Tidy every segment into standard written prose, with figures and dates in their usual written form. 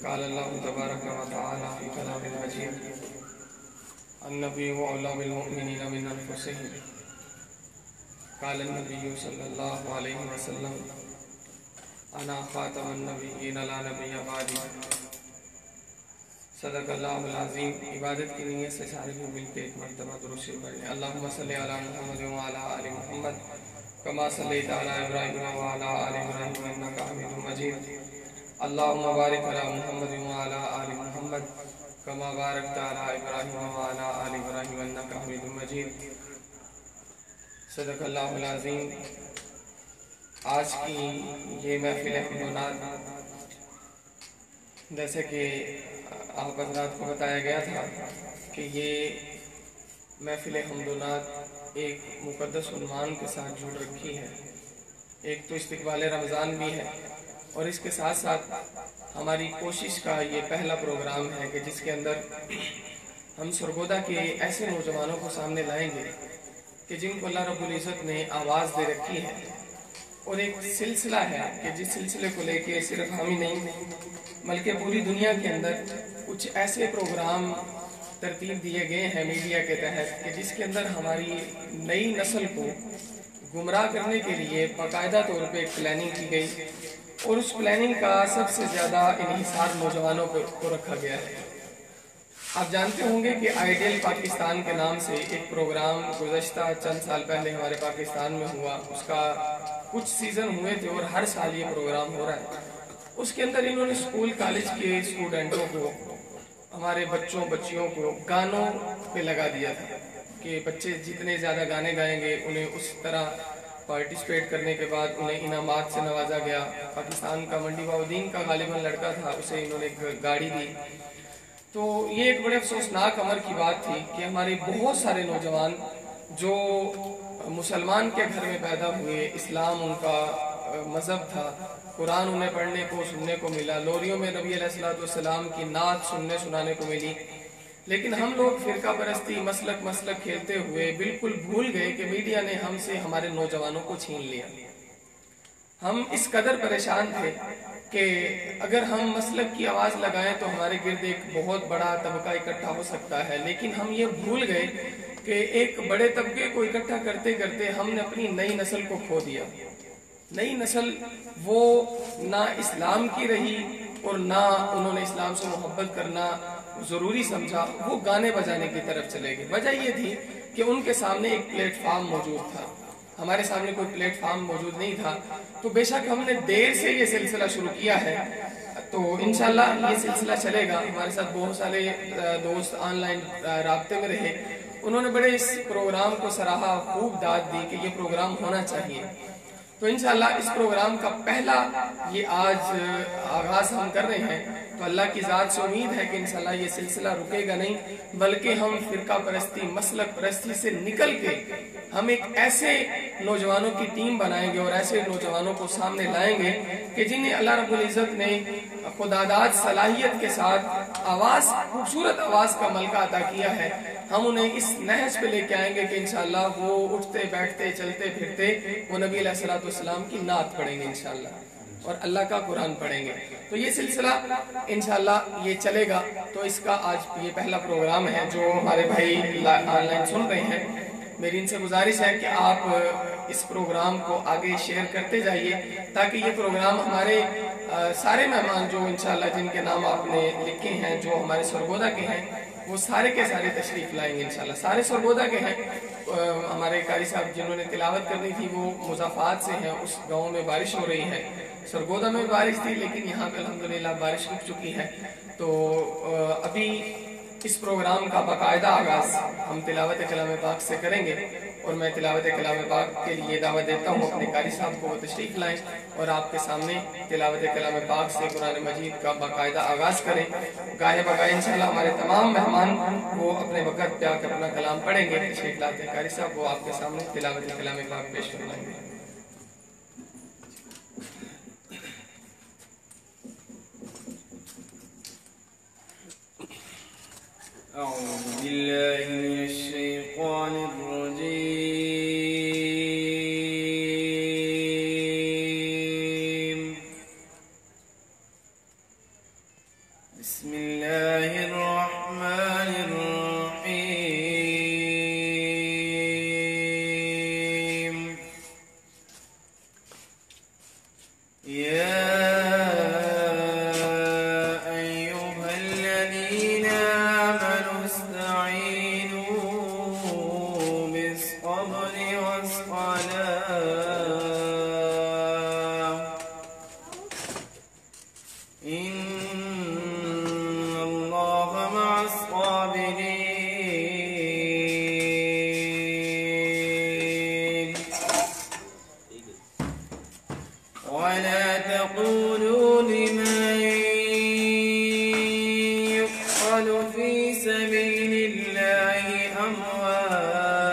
قال اللہ تبارک و تعالی فی کلام المجید النبی اولی بالمؤمنین من انفسہم قال النبی صلی اللہ علیہ وسلم انا خاتم النبیین لا نبی بعدی صدق اللہ العظیم۔ عبادت کی نیت سے سارے لوگ مل کے ایک مرتبہ درود شریف پڑھیں۔ اللہم صلی علی محمد وعلی آل محمد کما صلیت علی ابراہیم وعلی آل ابراہیم انک حمید مجید۔ اللہم بارک علی محمد وعلی آل محمد کما بارکت علی ابراہیم وعلی آل ابراہیم انک حمید مجید۔ صدق اللہ العظیم۔ آج کی یہ محفل حمد و نعت، جیسے کہ آپ حضرات کو بتایا گیا تھا کہ یہ محفل حمد و نعت ایک مقدس عنوان کے ساتھ جڑ رکھی ہے۔ ایک تو استقبال رمضان بھی ہے، اور اس کے ساتھ ساتھ ہماری کوشش کا یہ پہلا پروگرام ہے کہ جس کے اندر ہم سرگودا کے ایسے نوجوانوں کو سامنے لائیں گے کہ جن کو اللہ رب العزت نے آواز دے رکھی ہے، اور ایک سلسلہ ہے کہ جس سلسلے کو لے کے صرف ہم ہی نہیں بلکہ پوری دنیا کے اندر کچھ ایسے پروگرام ترتیب دیے گئے ہیں میڈیا کے تحت کہ جس کے اندر ہماری نئی نسل کو گمراہ کرنے کے لیے باقاعدہ طور پہ ایک پلاننگ کی گئی، اور اس پلاننگ کا سب سے زیادہ انحصار نوجوانوں کو رکھا گیا ہے۔ آپ جانتے ہوں گے کہ آئیڈیل پاکستان کے نام سے ایک پروگرام گزشتہ چند سال پہلے ہمارے پاکستان میں ہوا، اس کا کچھ سیزن ہوئے تھے اور ہر سال یہ پروگرام ہو رہا ہے۔ اس کے اندر انہوں نے اسکول کالج کے اسٹوڈنٹوں کو، ہمارے بچیوں کو گانوں پہ لگا دیا تھا کہ بچے جتنے زیادہ گانے گائیں گے انہیں اس طرح پارٹیسپیٹ کرنے کے بعد انہیں انعامات سے نوازا گیا۔ پاکستان کا منڈی باؤدین کا غالباً لڑکا تھا، اسے انہوں نے گاڑی دی۔ تو یہ ایک بڑے افسوسناک امر کی بات تھی کہ ہمارے بہت سارے نوجوان جو مسلمان کے گھر میں پیدا ہوئے، اسلام ان کا مذہب تھا، قرآن انہیں پڑھنے کو سننے کو ملا، لوریوں میں نبی علیہ السلام کی نعت سنانے کو ملی، لیکن ہم لوگ فرقہ پرستی مسلک کھیلتے ہوئے بالکل بھول گئے کہ میڈیا نے ہم سے ہمارے نوجوانوں کو چھین لیا۔ ہم اس قدر پریشان تھے کہ اگر ہم مسلک کی آواز لگائیں تو ہمارے گرد ایک بہت بڑا طبقہ اکٹھا ہو سکتا ہے، لیکن ہم یہ بھول گئے کہ ایک بڑے طبقے کو اکٹھا کرتے کرتے ہم نے اپنی نئی نسل کو کھو دیا۔ نئی نسل وہ نہ اسلام کی رہی اور نہ انہوں نے اسلام سے محبت کرنا ضروری سمجھا، وہ گانے بجانے کی طرف چلے گئے۔ وجہ یہ تھی کہ ان کے سامنے ایک پلیٹ فارم موجود تھا، ہمارے سامنے کوئی پلیٹ فارم موجود نہیں تھا۔ تو بے شک ہم نے دیر سے یہ سلسلہ شروع کیا ہے، تو انشاءاللہ یہ سلسلہ چلے گا۔ ہمارے ساتھ بہت سارے دوست آن لائن رابطے میں رہے، انہوں نے بڑے اس پروگرام کو سراہا، خوب داد دی کہ یہ پروگرام ہونا چاہیے۔ تو انشاءاللہ اس پروگرام کا پہلا یہ آج آغاز ہم کر رہے ہیں، تو اللہ کی ذات سے امید ہے کہ انشاءاللہ یہ سلسلہ رکے گا نہیں، بلکہ ہم فرقہ پرستی مسلک پرستی سے نکل کے ہم ایک ایسے نوجوانوں کی ٹیم بنائیں گے اور ایسے نوجوانوں کو سامنے لائیں گے کہ جنہیں اللہ رب العزت نے خداداد صلاحیت کے ساتھ خوبصورت آواز کا ملکہ عطا کیا ہے۔ ہم انہیں اس نہج پہ لے کے آئیں گے کہ انشاءاللہ وہ اٹھتے بیٹھتے چلتے پھرتے وہ نبی علیہ السلام کی نعت پڑھیں گے انشاءاللہ، اور اللہ کا قرآن پڑھیں گے۔ تو یہ سلسلہ انشاءاللہ یہ چلے گا۔ تو اس کا آج یہ پہلا پروگرام ہے۔ جو ہمارے بھائی آن لائن سن رہے ہیں، میری ان سے گزارش ہے کہ آپ اس پروگرام کو آگے شیئر کرتے جائیے تاکہ یہ پروگرام ہمارے سارے مہمان جو انشاءاللہ جن کے نام آپ نے لکھے ہیں، جو ہمارے سرگودا کے ہیں، وہ سارے کے سارے تشریف لائیں گے انشاءاللہ۔ سارے سرگودا کے ہیں۔ ہمارے قاری صاحب جنہوں نے تلاوت کرنی تھی وہ مضافات سے ہیں، اس گاؤں میں بارش ہو رہی ہے۔ سرگودا میں بارش تھی لیکن یہاں پہ الحمدللہ بارش رک چکی ہے۔ تو ابھی اس پروگرام کا باقاعدہ آغاز ہم تلاوت کلام پاک سے کریں گے، اور میں تلاوت کلام پاک کے لیے دعوت دیتا ہوں اپنے قاری صاحب کو، وہ تشریف لائیں اور آپ کے سامنے تلاوت کلام پاک سے قرآن مجید کا باقاعدہ آغاز کریں۔ گاہے بگاہے انشاءاللہ ہمارے تمام مہمان وہ اپنے وقت پہ آ کر اپنا کلام پڑھیں گے۔ تشریف لاتے ہیں قاری صاحب، وہ آپ کے سامنے تلاوت کلام پاک پیش کرائیں گے۔ أعوذ بالله من الشيطان الرجيم بسم الله الرحمن الرحيم يا أيها الذين آمنوا استعينوا بالصبر والصلاة إن الله مع الصابرين ولا تقولوا لمن يقتل في سبيل الله أموات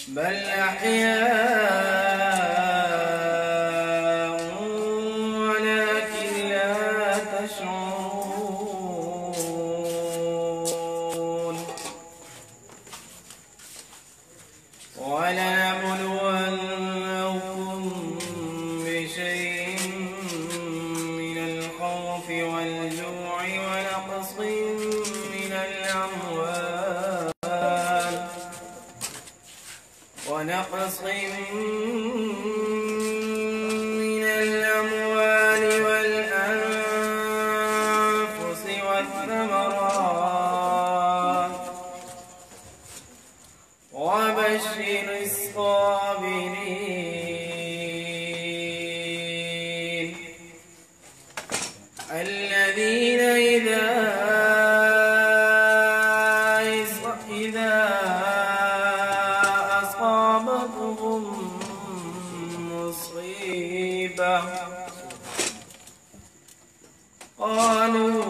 بل أحياء ولكن لا تشعرون ولنبلونكم بشيء من الخوف والجوع ونقص من الأموال والأنفس والثمرات وبشر الصابرين الذين إذا أصابتهم مصيبة قالوا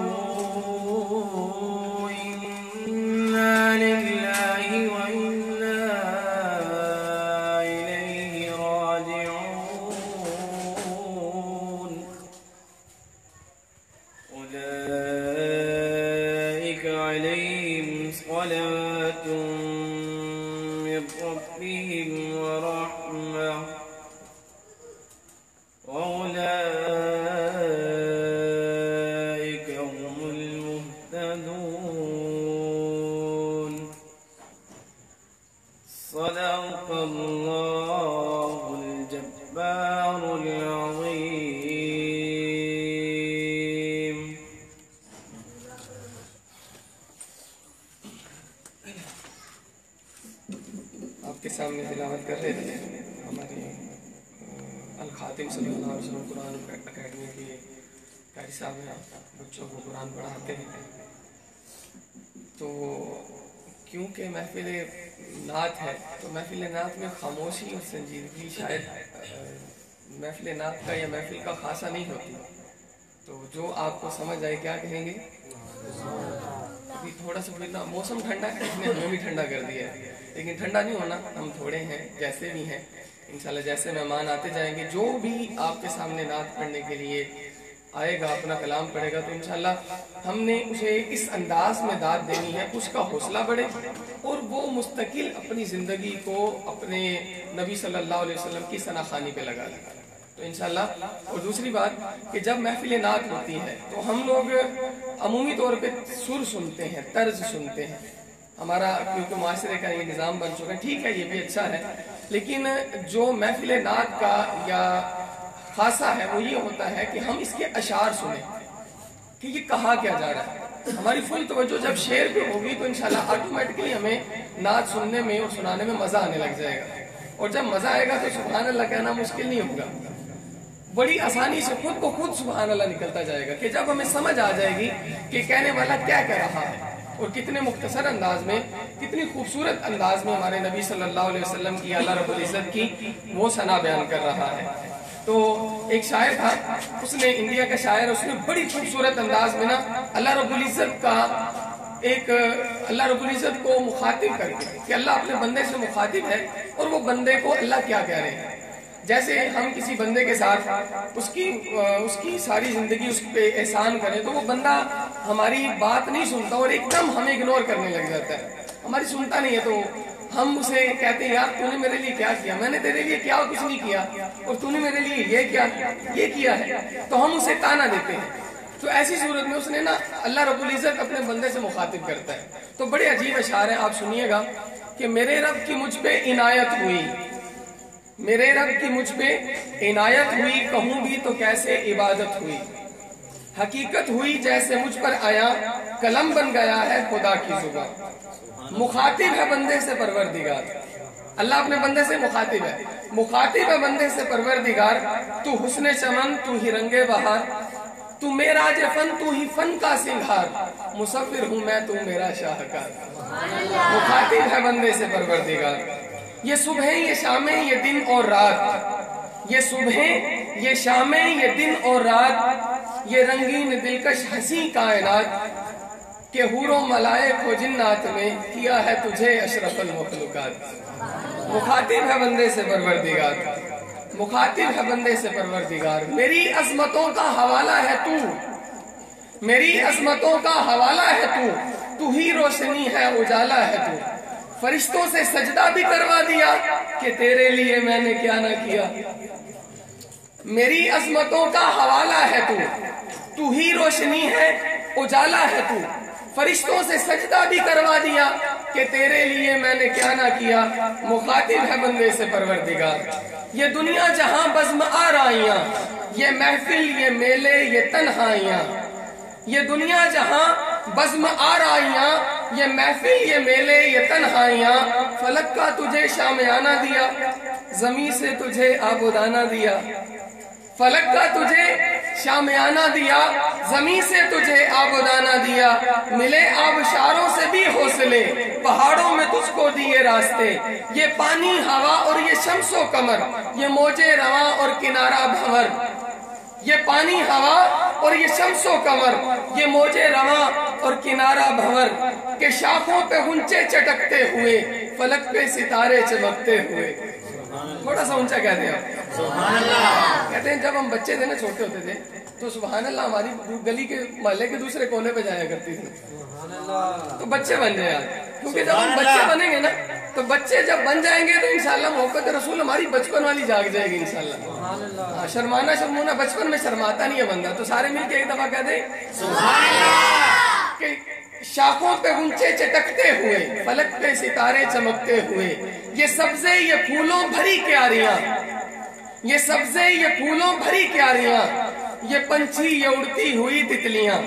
إنا لله وإنا إليه راجعون أولئك عليهم صلوات من ربهم ورحمة وأولئك هم المهتدون صدق الله الجبار العظيم. आपके सामने तिलावत कर रहे थे हमारे अल-खातिम सल्लल्लाहु अलैहि वसल्लम कुरान अकेडमी के कारी साहब हैं, बच्चों को कुरान पढ़ाते हैं। तो क्योंकि महफिल नात है तो महफिल नात में खामोशी और संजीदगी शायद महफिल नात का या महफिल का खासा नहीं होती। तो जो आपको समझ आए क्या कहेंगे? अभी थोड़ा सा फिर ना मौसम ठंडा है, इसने हमें भी ठंडा कर दिया है, लेकिन ठंडा नहीं होना, हम थोड़े हैं जैसे भी हैं। इंशाल्लाह जैसे मेहमान आते जाएंगे, जो भी आपके सामने नात पढ़ने के लिए आएगा, अपना कलाम पढ़ेगा, तो इंशाल्लाह हमने उसे इस अंदाज में दाद देनी है, उसका हौसला बढ़े और वो मुस्तकिल अपनी ज़िंदगी को अपने नबी सल्लल्लाहु अलैहि वसल्लम की सनाखानी पे लगा ले। तो इंशाल्लाह। और दूसरी बात कि जब महफिल नात होती है तो हम लोग अमूमी तौर पे सुर सुनते हैं, तर्ज सुनते हैं। हमारा क्योंकि माशरे का ये निज़ाम बन चुका है, ठीक है, ये भी अच्छा है, लेकिन जो महफिल नात का या खासा है वो ये होता है कि हम इसके अशार सुने कि ये कहा क्या जा रहा है। हमारी फुल तवज्जो जब शेर पे होगी तो इंशाल्लाह ऑटोमेटिकली हमें नात सुनने में और सुनाने में मजा आने लग जाएगा। और जब मजा आएगा तो सुभान अल्लाह कहना मुश्किल नहीं होगा, बड़ी आसानी से खुद को खुद सुभान अल्लाह निकलता जाएगा कि जब हमें समझ आ जाएगी कि कहने वाला क्या कह रहा है और कितने मुख्तसर अंदाज में, कितनी खूबसूरत अंदाज में हमारे नबी सल्लल्लाहु अलैहि वसल्लम की, अल्लाह रब्बुल इज्जत की वो सना बयान कर रहा है। तो एक शायर था, उसने इंडिया का शायर, उसने बड़ी खूबसूरत अंदाज में ना अल्लाह रब्बुल इज्जत का अल्लाह रब्बुल इज्जत को मुखातिब करके कि अल्लाह अपने बंदे से मुखातिब है और वो बंदे को अल्लाह क्या कह रहे हैं। जैसे हम किसी बंदे के साथ उसकी सारी जिंदगी उस पे एहसान करें तो वो बंदा हमारी बात नहीं सुनता और एकदम हमें इग्नोर करने लग जाता है, हमारी सुनता नहीं है। तो ہم اسے کہتے ہیں یار تو نے میرے لیے کیا کیا، میں نے تیرے لیے کیا کچھ نہیں کیا، اور تو نے میرے لیے یہ کیا ہے، تو ہم اسے تانا دیتے ہیں۔ تو ایسی صورت میں اس نے نا اللہ رب العزت اپنے بندے سے مخاطب کرتا ہے، تو بڑے عجیب اشعار ہیں، آپ سنیے گا کہ میرے رب کی مجھ پہ عنایت ہوئی، میرے رب کی مجھ پہ عنایت ہوئی، کہوں بھی تو کیسے عبادت ہوئی، حقیقت ہوئی جیسے مجھ پر آیا، قلم بن گیا ہے خدا کی زبان۔ مخاطب ہے بندے سے پروردگار، اللہ اپنے بندے سے مخاطب ہے بندے سے پروردگار، تو حسن چمن تو ہی رنگ بہار، تو میراج فن تو ہی فن کا سنگھار، مصور ہوں میں تو میرا شاہکار۔ مخاطب ہے بندے سے پروردگار، یہ صبح یہ شامیں یہ دن اور رات، یہ صبح یہ شامیں یہ دن اور رات، یہ رنگین دلکش ہنسی کائنات، کہ حور و ملائک و جنات میں کیا ہے تجھے اشرف المخلوقات۔ مخاطب ہے بندے سے پروردگار، مخاطب ہے بندے سے پروردگار، میری عظمتوں کا حوالہ ہے تو، میری عظمتوں کا حوالہ ہے تو ہی روشنی ہے اجالا ہے تو، فرشتوں سے سجدہ بھی کروا دیا کہ تیرے لیے میں نے کیا نہ کیا، میری عظمتوں کا حوالہ ہے تو ہی روشنی ہے اجالا ہے تو، فرشتوں سے سجدہ بھی کروا دیا کہ تیرے لیے میں نے کیا نہ کیا۔ مخاطب ہے بندے سے پروردگار، یہ دنیا جہاں بزم آرائیاں، یہ محفل یہ میلے یہ تنہائیاں، یہ دنیا جہاں بزم آرائیاں، یہ محفل یہ میلے یہ تنہائیاں، فلک کا تجھے شامیانہ دیا، زمین سے تجھے آبودانہ دیا، فلک کا تجھے شامیانہ دیا، زمین سے تجھے آبودانہ دیا، ملے آبشاروں سے بھی حوصلے، پہاڑوں میں تجھ کو دیے راستے، یہ پانی ہوا اور یہ شمس و قمر، یہ موجے رواں اور کنارہ بھنور، یہ پانی ہوا اور یہ شمس و قمر، یہ موجے رواں اور کنارہ بھنور، کہ شاخوں پہ غنچے چٹکتے ہوئے، فلک پہ ستارے چمکتے ہوئے۔ تھوڑا سا اونچا کہتے ہیں آپ، سبحان اللہ۔ کہتے ہیں جب ہم بچے تھے نا، چھوٹے ہوتے تھے، تو سبحان اللہ ہماری گلی کے محلے کے دوسرے کونے پہ جایا کرتی تھی، تو بچے بن جائیں یار، کیونکہ جب ہم بچے بنیں گے نا، تو بچے جب بن جائیں گے تو انشاءاللہ محبت رسول ہماری بچپن والی جاگ جائے گی انشاءاللہ۔ شرمانا شرمونا بچپن میں شرماتا نہیں ہے بندہ، تو سارے مل کے ایک دفعہ کہہ دیں سبحان اللہ، کہ شاخوں پہ غنچے چٹکتے ہوئے، فلک پہ ستارے چمکتے ہوئے، یہ سبزے یہ پھولوں بھری کیاریاں، یہ سبزے یہ پھولوں بھری کیاریاں، یہ پنچھی یہ اڑتی ہوئی تتلیاں،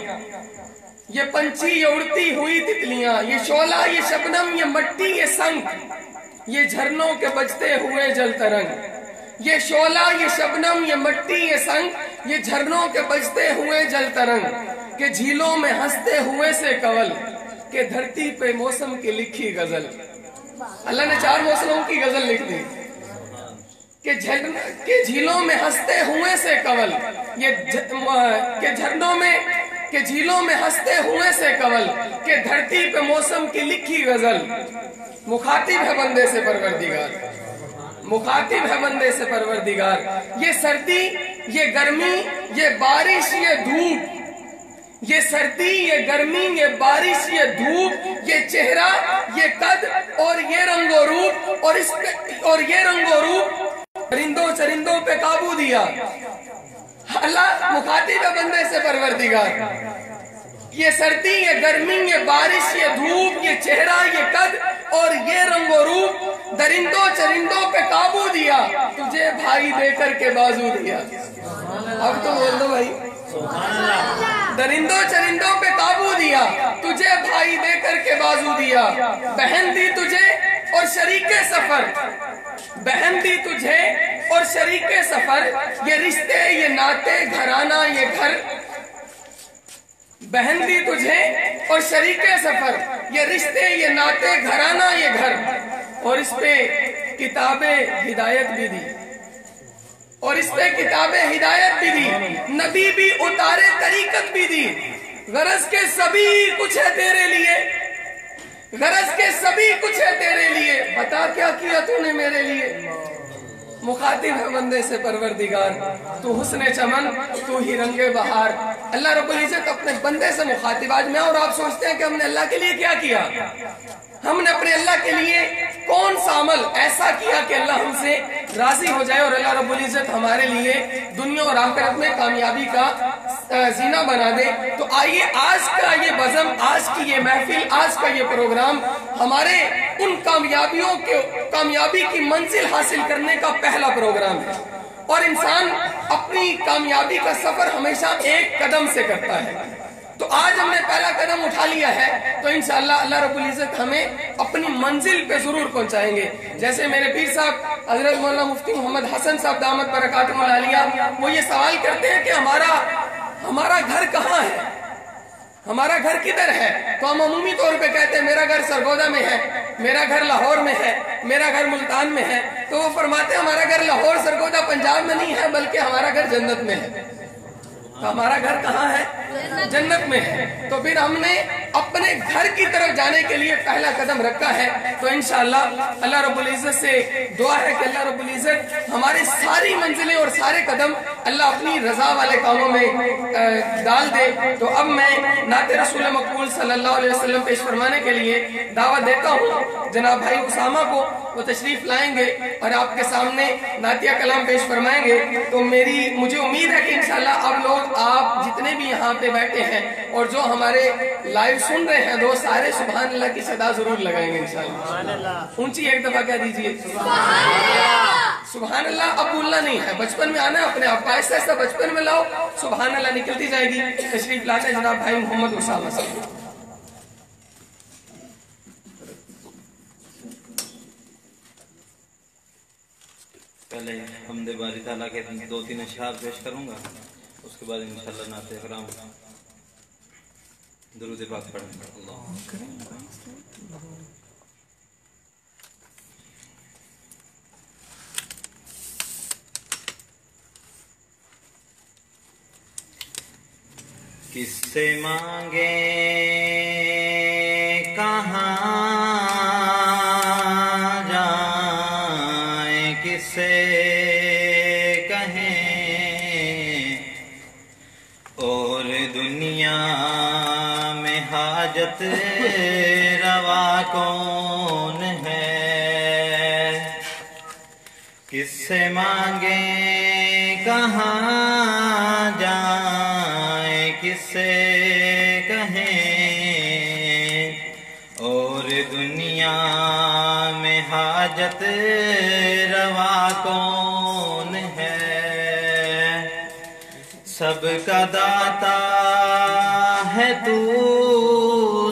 یہ پنچھی یہ اڑتی ہوئی تتلیاں، یہ شعلہ یہ شبنم یہ مٹی یہ سنگ، یہ جھرنوں کے بجتے ہوئے جل ترنگ، یہ شعلہ یہ شبنم یہ مٹی یہ سنگ، یہ جھرنوں کے بجتے ہوئے جل ترنگ، کہ جھیلوں میں ہنستے ہوئے سے کول، کہ دھرتی پہ موسم کی لکھی غزل۔ اللہ نے 4 موسموں کی غزل لکھ دی، کہ جھیلوں میں ہنستے ہوئے سے کول، کہ جھرنوں میں کہ جھیلوں میں ہنستے ہوئے سے کول، کہ دھرتی پہ موسم کی لکھی غزل۔ مخاطب ہے بندے سے پروردگار، مخاطب ہے بندے سے پروردگار، یہ سردی یہ گرمی یہ بارش یہ دھوپ، یہ سردی یہ گرمی یہ بارش یہ دھوپ، یہ چہرہ یہ قد اور یہ رنگ و روپ، اور یہ رنگ و روپ، چرندوں پہ قابو دیا۔ اللہ مخاطب ہے بندے سے پروردگار، یہ سردی یہ گرمی یہ بارش یہ دھوپ، یہ چہرہ یہ قد اور یہ رنگ و روپ، درندوں چرندوں پہ قابو دیا، تجھے بھائی دے کر کے بازو دیا۔ اب تو بول دو بھائی، درندوں چرندوں پہ قابو دیا، تجھے بھائی دے کر کے بازو دیا، بہن دی تجھے اور شریک سفر، بہن دی تجھے اور شریک سفر، یہ رشتے یہ ناتے گھرانہ یہ گھر، بہن دی تجھے اور شریک سفر، یہ رشتے یہ ناتے گھرانہ یہ گھر، اور اس پہ کتاب ہدایت بھی دی، اور اس پہ کتاب ہدایت بھی دی، نبی بھی اتارے طریقت بھی دی، غرض کے سبھی کچھ ہے تیرے لیے، غرض کے سبھی کچھ ہے تیرے لیے، بتا کیا کیا تو نے میرے لیے۔ مخاطب ہے بندے سے پروردگار، تو حسن چمن تو ہی رنگ بہار۔ اللہ رب العزت اپنے بندے سے مخاطب۔ آج میں اور آپ سوچتے ہیں کہ ہم نے اللہ کے لیے کیا کیا؟ ہم نے اپنے اللہ کے لیے कौन सा अमल ऐसा किया कि अल्लाह हमसे राजी हो जाए और अल्लाह रब्बुल इज्जत हमारे लिए दुनिया और आखिरत में कामयाबी का जीना बना दे। तो आइए आज का ये बज़म, आज की ये महफिल, आज का ये प्रोग्राम हमारे उन कामयाबी की मंजिल हासिल करने का पहला प्रोग्राम है। और इंसान अपनी कामयाबी का सफर हमेशा एक कदम से करता है। तो आज हमने पहला कदम उठा लिया है, तो इंशाअल्लाह अल्लाह रब्बुल इज्जत हमें अपनी मंजिल पे जरूर पहुंचाएंगे। जैसे मेरे पीर साहब हजरत मौलाना मुफ्ती मोहम्मद हसन साहब दामत बरकातुहुल आलिया, वो ये सवाल करते हैं कि हमारा घर कहाँ है, हमारा घर किधर है। तो हम अमूमी तौर पे कहते हैं मेरा घर सरगोदा में है, मेरा घर लाहौर में है, मेरा घर मुल्तान में है। तो वो फरमाते हैं हमारा घर लाहौर सरगोदा पंजाब में नहीं है, बल्कि हमारा घर जन्नत में है। तो हमारा घर कहाँ है? जन्नत में है। तो फिर हमने अपने घर की तरफ जाने के लिए पहला कदम रखा है। तो इंशाअल्लाह अल्लाह रब्बुल इज्जत से दुआ है कि अल्लाह रब्बुल इज्जत हमारे सारी मंजिलें और सारे कदम अल्लाह अपनी रजा वाले कामों में डाल दे। तो अब मैं नाते रसूल मकबूल सल्लल्लाहु अलैहि वसल्लम पेश फरमाने के लिए दावत देता हूँ जनाब भाई उसामा को। वो तशरीफ लाएंगे और आपके सामने नातिया कलाम पेश फरमाएंगे। तो मुझे उम्मीद है कि इंशाअल्लाह आप जितने भी यहाँ पे बैठे हैं और जो हमारे लाइव सुन रहे हैं दोस्त, सारे सुभान अल्लाह की सदा जरूर लगाएंगे इंशाअल्लाह। ऊंची एक दफा कह दीजिए सुभान अल्लाह। अब भूलना नहीं है, बचपन में आना है अपने आप, ऐसा ऐसा बचपन में लाओ, सुभान अल्लाह निकलती जाएगी। तशरीफ लाते हैं जनाब भाई मोहम्मद उसामा साहब। पहले हमदे बारी ताला के 2-3 अशआर पेश करूंगा, उसके बाद इंशाअल्लाह नाते इकराम दुरूद पाक पढ़ेंगे। किससे मांगे कहाँ जाए, किससे कहें और दुनिया में हाजत रवा कौन है। किससे मांगे कहाँ जाए, किससे कहें और दुनिया में हाजत रवा कौन है। सबका दाता है तू,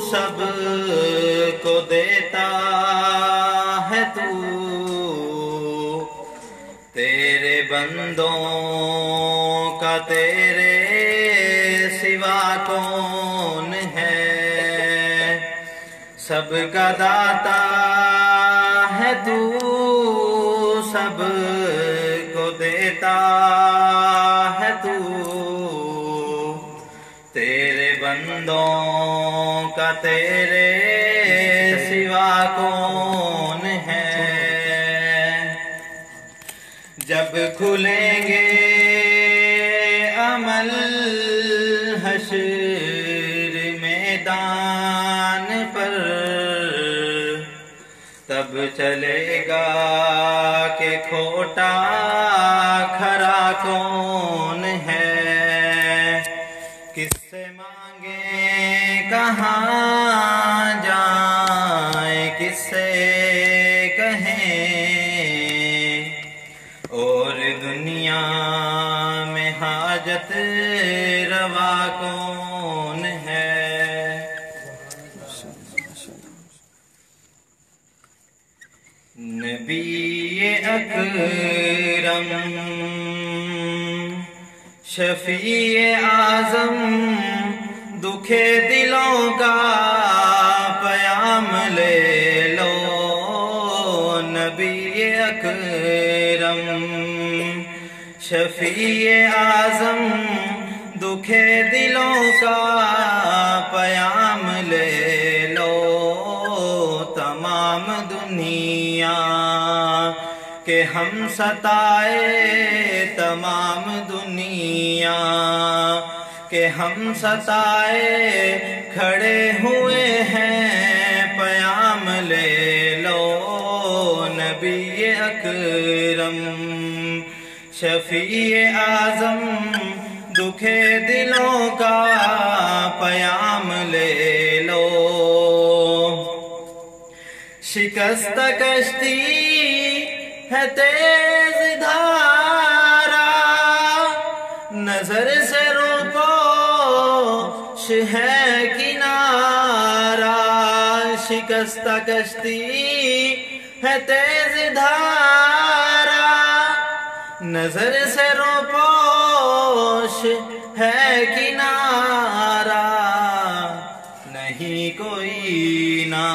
सब को देता है तू, तेरे बंदों का तेरे सिवा कौन है। सबका दाता है तू, सब को देता है तू, तेरे बंदों का तेरे सिवा कौन है। जब खुलेंगे अमल हश्र मैदान पर, तब चलेगा कि खोटा खरा कौन है। किससे मांगे कहाँ जाए, किससे कहें और दुनिया में हाजत रवा कौन है। नबी अकरम शफीए आज़म दुखे दिलों का पयाम ले लो। नबी अकरम शफीए आज़म दुखे दिलों का पयाम ले लो। तमाम दुनिया के हम सताए, तमाम दुनिया के हम सताए खड़े हुए हैं, पयाम ले लो। نبی اکرم شفیع اعظم دکھے دلوں کا پیام لے لو شکست کشتی ہے تیز دھارا نظر سے روپوش ہے کنارہ شکست کشتی ہے تیز دھارا نظر سے روپوش ہے کنارہ نہیں کوئی نا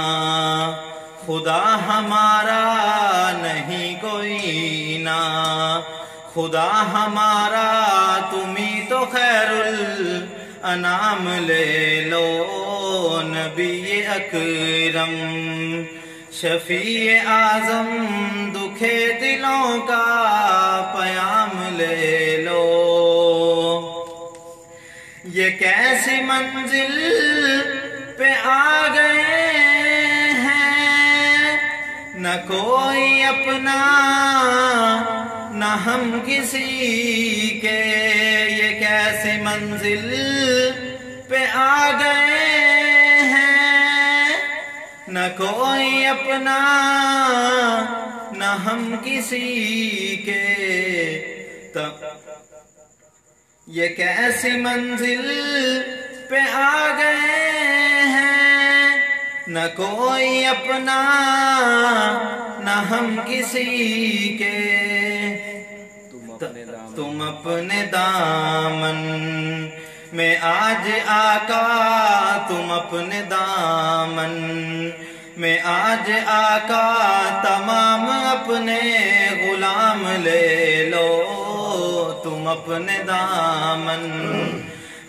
خدا ہمارا نہیں کوئی نا خدا ہمارا تمہیں تو خیر الانام لے لو نبی اکرم شفیع اعظم دکھے دلوں کا پیام لے لو یہ کیسی منزل پہ آ گئے ہیں نہ کوئی اپنا نہ ہم کسی کے یہ کیسی منزل پہ آ گئے ہیں نہ کوئی اپنا نہ ہم کسی کے یہ کیسی منزل پہ آ گئے ہیں نہ کوئی اپنا نہ ہم کسی کے تم اپنے دامن میں آج آقا تم اپنے دامن میں آج آقا تمام اپنے غلام لے لو تم اپنے دامن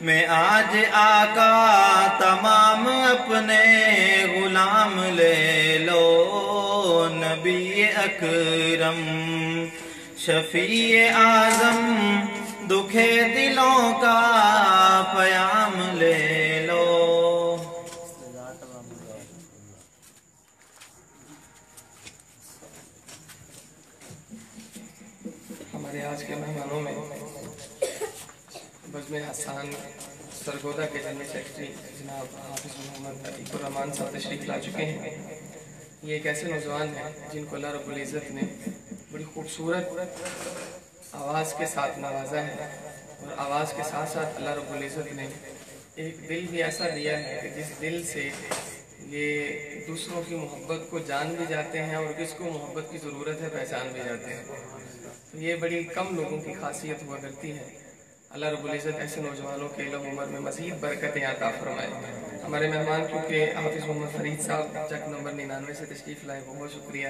میں آج آقا تمام اپنے غلام لے لو نبی اکرم شفیع اعظم دکھے دلوں کا پیام لے لو ہمارے آج کے مہمانوں میں بزم حسان سرگودا کے جنرل سیکرٹری جناب حافظ محمد عتیق الرحمان صاحب تشریف لا چکے ہیں یہ ایک ایسے نوجوان ہیں جن کو اللہ رب العزت نے بڑی خوبصورت آواز کے ساتھ نوازا ہے اور آواز کے ساتھ ساتھ اللہ رب العزت نے ایک دل بھی ایسا دیا ہے کہ جس دل سے یہ دوسروں کی محبت کو جان بھی جاتے ہیں اور کس کو محبت کی ضرورت ہے پہچان بھی جاتے ہیں تو یہ بڑی کم لوگوں کی خاصیت ہوا کرتی ہے اللہ رب العزت ایسے نوجوانوں کے علم عمر میں مزید برکتیں عطا فرمائے ہمارے مہمان کیونکہ حافظ محمد فرید صاحب چک نمبر 99 سے تشریف لائے بہت شکریہ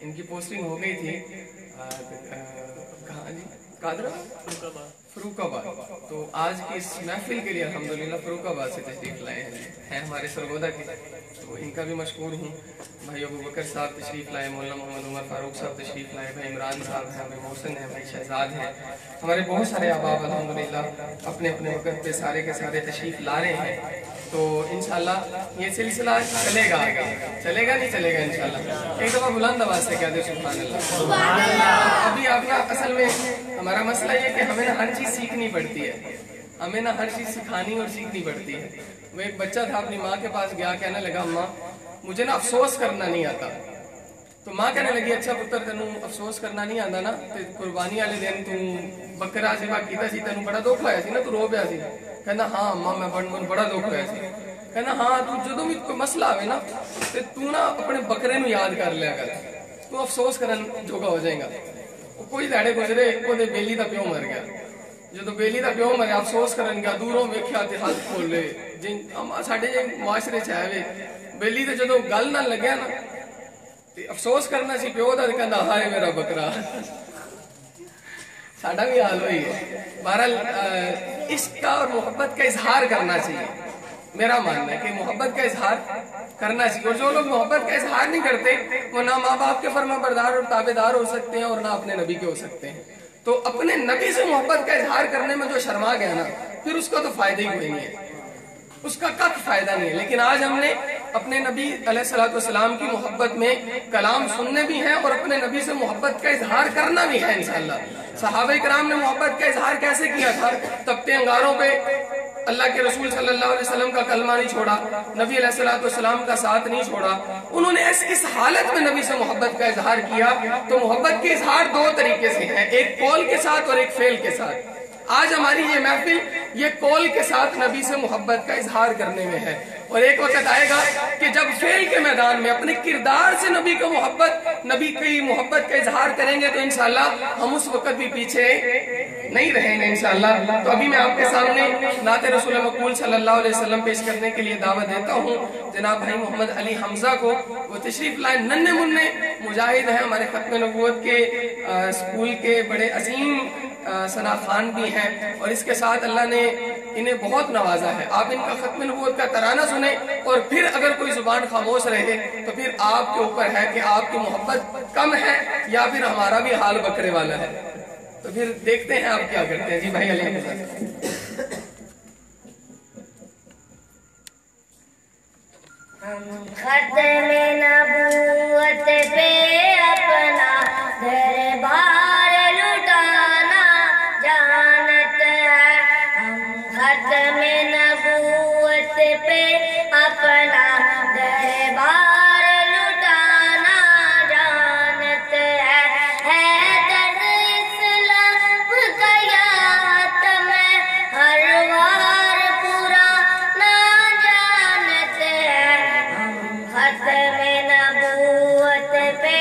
ان کی پوسٹنگ ہو گئی تھی کہاں جی قادرہ فروخ آباد تو آج کی اس محفل کے لیے الحمدللہ فروخ آباد سے تشریف لائے ہیں ہمارے سرگودا کے تو ان کا بھی مشکور ہوں بھائی ابو بکر صاحب تشریف لائے مولانا محمد عمر فاروق صاحب تشریف لائے بھائی عمران صاحب ہیں بھائی محسن ہیں بھائی شہزاد ہیں ہمارے بہت سارے احباب الحمدللہ اپنے اپنے وقت پہ سارے کے سارے تشریف لا رہے ہیں تو انشاءاللہ یہ سلسلہ چلے گا نہیں چلے گا انشاءاللہ ایک دفعہ بلند آواز سے کہہ دے سبحان اللہ ابھی آپ کا اصل میں ہمارا مسئلہ یہ کہ ہمیں ہر چیز سیکھنی پڑتی ہے ہمیں نہ ہر چیز سکھانی اور سیکھنی پڑتی ہے وہ ایک بچہ تھا اپنی ماں کے پاس گیا کہنے لگا اماں مجھے نا افسوس کرنا نہیں آتا تو ماں کہنے لگی اچھا پتر تینوں افسوس کرنا نہیں آتا نا تو قربانی والے دن تو بکرا ذبح کیتا سی تینوں بڑا دکھ ہویا سی نا تو رو پیا سی کہنا ہاں اماں میں بڑا دکھ ہویا سی کہنا ہاں تو جدوں بھی کوئی مسئلہ آوے نا تے تو نا اپنے بکرے نو یاد کر لیا کر تو افسوس کرن جوگا ہو جائے گا کوئی دہڑے گزرے کوئی بیلی دا پیو مر گیا جدو بیلی دا پیو مریا افسوس کرن گیا دوروں ویکھیا تے ہاتھ کھولے جن ساڈے جے معاشرے چ ہے بیلی تے جدو گل نہ لگیا نا تے افسوس کرنا سی پیو دا کہندا ہائے میرا بکرا ساڈا بھی حال ہوئی ہے بہرحال عشق کا اور محبت کا اظہار کرنا چاہیے میرا ماننا ہے کہ محبت کا اظہار کرنا چاہیے اور جو لوگ محبت کا اظہار نہیں کرتے وہ نہ ماں باپ کے فرما بردار اور تابع دار ہو سکتے ہیں اور نہ اپنے نبی کے ہو سکتے ہیں تو اپنے نبی سے محبت کا اظہار کرنے میں جو شرما گیا نا پھر اس کا تو فائدہ ہی کوئی نہیں ہے اس کا کچھ فائدہ نہیں ہے لیکن آج ہم نے اپنے نبی علیہ السلام کی محبت میں کلام سننے بھی ہیں اور اپنے نبی سے محبت کا اظہار کرنا بھی ہے انشاءاللہ۔ صحابہ کرام نے محبت کا اظہار کیسے کیا تھا؟ تپتے انگاروں پہ اللہ کے رسول صلی اللہ علیہ وسلم کا کلمہ نہیں چھوڑا، نبی علیہ السلام کا ساتھ نہیں چھوڑا، انہوں نے اس حالت میں نبی سے محبت کا اظہار کیا۔ تو محبت کے اظہار دو طریقے سے ہیں، ایک قول کے ساتھ اور ایک فعل کے ساتھ۔ آج ہماری یہ محفل یہ قول کے ساتھ نبی سے محبت کا اظہار کرنے میں ہے، اور ایک وقت آئے گا کہ جب فعل کے میدان میں اپنے کردار سے نبی کی محبت کا اظہار کریں گے تو انشاءاللہ ہم اس وقت بھی پیچھے نہیں رہیں گے انشاءاللہ۔ تو ابھی میں آپ کے سامنے نعت رسول مقبول صلی اللہ علیہ وسلم پیش کرنے کے لیے دعوت دیتا ہوں جناب بھائی محمد علی حمزہ کو۔ وہ تشریف لائے، ننھے منھے مجاہد ہیں، ہمارے ختم نبوت کے اسکول کے بڑے عظیم ثنا خوان بھی ہیں، اور اس کے ساتھ اللہ نے انہیں بہت نوازا ہے۔ آپ ان کا ختم نبوت کا ترانہ سنیں، اور پھر اگر کوئی زبان خاموش رہے تو پھر آپ کے اوپر ہے کہ آپ کی محبت کم ہے یا پھر ہمارا بھی حال بکرے والا ہے۔ تو پھر دیکھتے ہیں آپ کیا کرتے ہیں۔ جی بھائی علیہ السلام۔ ہم ختم نبوت پہ اپنا دربار لٹانا جانتے ہیں، ہم ختم نبوت پہ اپنا دربار لٹانا جانتے ہیں۔ ہے درد اسلام کا یاد میں ہر وار پرانا جانتے ہیں، ہم ختم نبوت پہ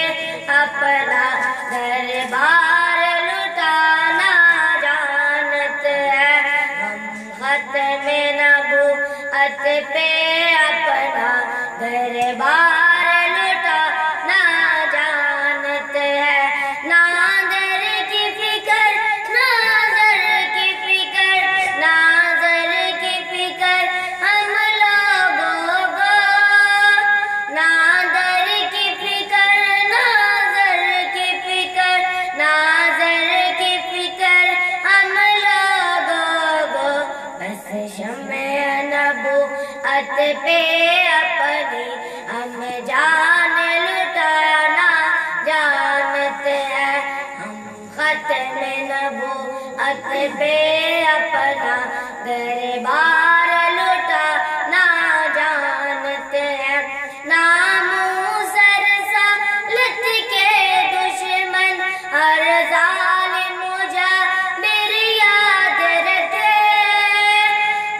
اپنا دربار لٹانا جانتے ہیں، ہم ختم نبوت پہ اپنا دربار لٹانا جانتے ہیں۔ نہ در کی فکر، نہ در کی فکر، نہ در کی فکر ہم لوگوں کو، نہ در کی فکر، نہ در کی فکر، نہ در کی فکر ہم لوگوں کو، بس شمع نبوت پہ اپنی ہم جان لٹانا جانتے ہیں، ہم ختم نبوت پہ اپنا دربار لٹانا جانتے ہیں۔ ناموس رسالت کے دشمن ہر ظالم مجابر یاد رکھے،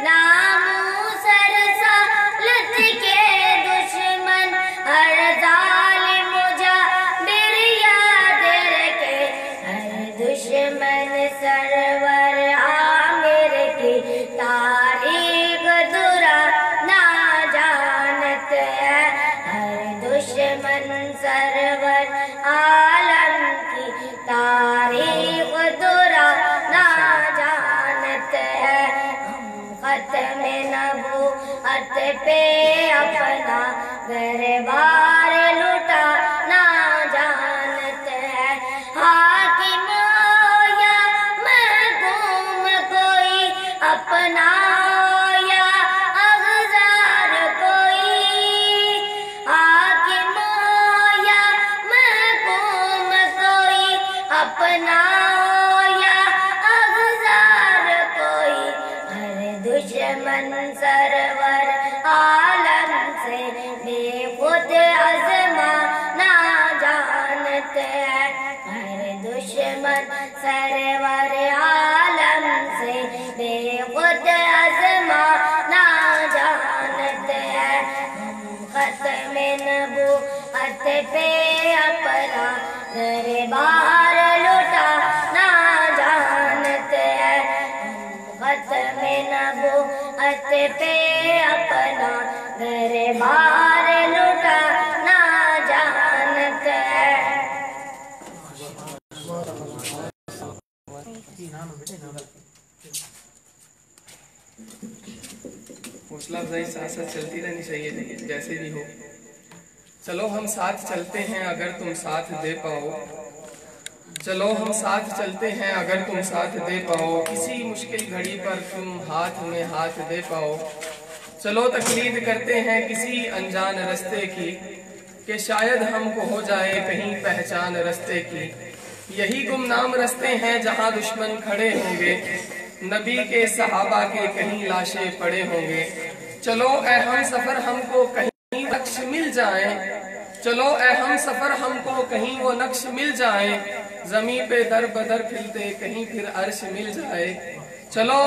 ناموس رسالت کے دشمن ہر ظالم مجابر یاد رکھے، ہر دشمن سرور عامر کی تاریخ درانا جانتے ہیں، ہر دشمن سرور عالم کی تاریخ درانا جانتے ہیں، ہم ختم نبوت پہ اپنا دربار لٹانا جانتے ہیں۔ حاکم ہو یا محکوم کوئی اپنا یا اغزار کوئی، حاکم ہو یا محکوم کوئی اپنا یا اغزار کوئی، ہر دشمن سرور عالم سے بے خود آزمانا جانتے ہیں، ہر دشمن سرور عالم سے بے خود آزمانا جانتے ہیں، ہم ختم نبوت پہ اپنا دربار لٹانا جانتے ہیں، ہم ختم نبوت پہ اپنا دربار لٹانا جانتے ہیں۔ حوصلہ افزائی ساتھ ساتھ چلتی رہنی چاہیے جیسے بھی ہو۔ چلو ہم ساتھ چلتے ہیں اگر تم ساتھ دے پاؤ، چلو ہم ساتھ چلتے ہیں اگر تم ساتھ دے پاؤ، کسی مشکل گھڑی پر تم ہاتھ میں ہاتھ دے پاؤ، चलो तकलीद करते हैं किसी अनजान रस्ते की, कि शायद हमको हो जाए कहीं पहचान रस्ते की। यही गुमनाम रस्ते हैं जहां दुश्मन खड़े होंगे, नबी के सहाबा के कहीं लाशें पड़े होंगे। चलो ए हम सफर हमको कहीं नक्श मिल जाए, चलो ए हम सफर हमको कहीं वो नक्श मिल जाए, जमी पे दर बदर खिलते कहीं फिर अर्श मिल जाए। चलो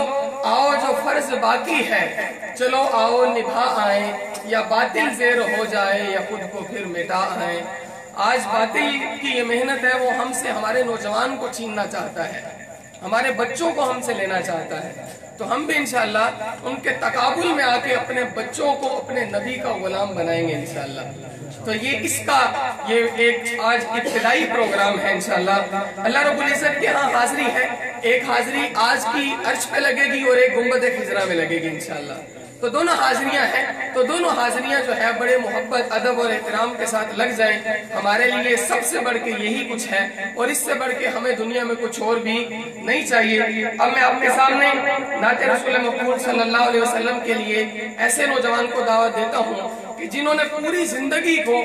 आओ जो फर्ज बाकी है, चलो आओ निभा आए, या बातिल ज़ेर हो जाए या खुद को फिर मिटा आए। आज बातिल की ये मेहनत है, वो हमसे हमारे नौजवान को छीनना चाहता है, हमारे बच्चों को हमसे लेना चाहता है। तो हम भी इंशाअल्लाह उनके तकाबुल में आके अपने बच्चों को अपने नबी का गुलाम बनाएंगे इंशाअल्लाह। तो ये इसका ये एक आज इब्तिदाई प्रोग्राम है इंशाअल्लाह। अल्लाह रब्बुल इज्जत के यहाँ हाजिरी है, एक हाजिरी आज की अर्श पे लगेगी और एक गुंबद खिजरा में लगेगी इंशाअल्लाह। तो दोनों हाजिरियां हैं, तो दोनों हाजिरियां जो है बड़े मोहब्बत अदब और एहतराम के साथ लग जाएं। हमारे लिए सबसे बढ़ के यही कुछ है और इससे बढ़ के हमें दुनिया में कुछ और भी नहीं चाहिए। अब मैं आपके सामने नाते रसूल मक़बूल सल्लल्लाहु अलैहि वसल्लम के लिए ऐसे नौजवान को दावत देता हूँ कि जिन्होंने पूरी जिंदगी को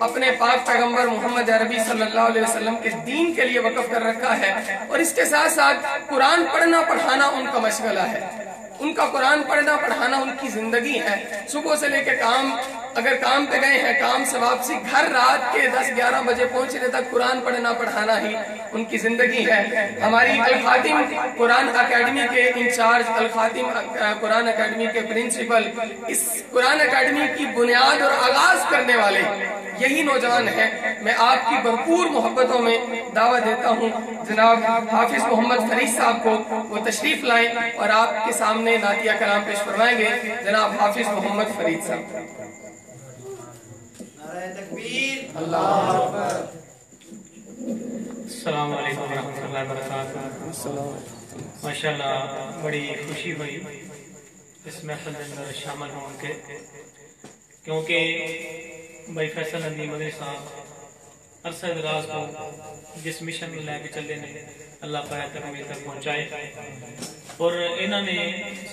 अपने पाक पैगंबर मोहम्मद अरबी सल्लल्लाहु अलैहि वसल्लम के दीन के लिए वक़्फ़ कर रखा है और इसके साथ साथ कुरान पढ़ना पढ़ाना उनका मशगला है। उनका कुरान पढ़ना पढ़ाना उनकी जिंदगी है। सुबह से लेकर काम, अगर काम पे गए हैं, काम से वापसी घर रात के 10-11 बजे पहुंचने तक कुरान पढ़ना पढ़ाना ही उनकी जिंदगी है। हमारी अल खातिम कुरान अकेडमी के इंचार्ज, अल खातिम कुरान अकेडमी के प्रिंसिपल, इस कुरान अकेडमी की बुनियाद और आगाज करने वाले यही नौजवान हैं। मैं आपकी भरपूर मोहब्बतों में दावा देता हूँ जनाब हाफिज मोहम्मद फरीद साहब को, वो तशरीफ लाएं और आपके सामने नातिया कलाम पेश फरमाएंगे। जनाब हाफिज मोहम्मद फरीद साहब। अल्लाह अस्सलाम वालेकुम रहमतुल्लाहि व बरकातहू। माशाअल्लाह बड़ी खुशी हुई इस महफिल के अंदर शामिल होने के, क्योंकि भाई फैसल नदीम मदनी साहब अरसा दराज को जिस मिशन में लैके चले ने अल्लाह पाक तक मेरे तक पहुँचाए और इन्होंने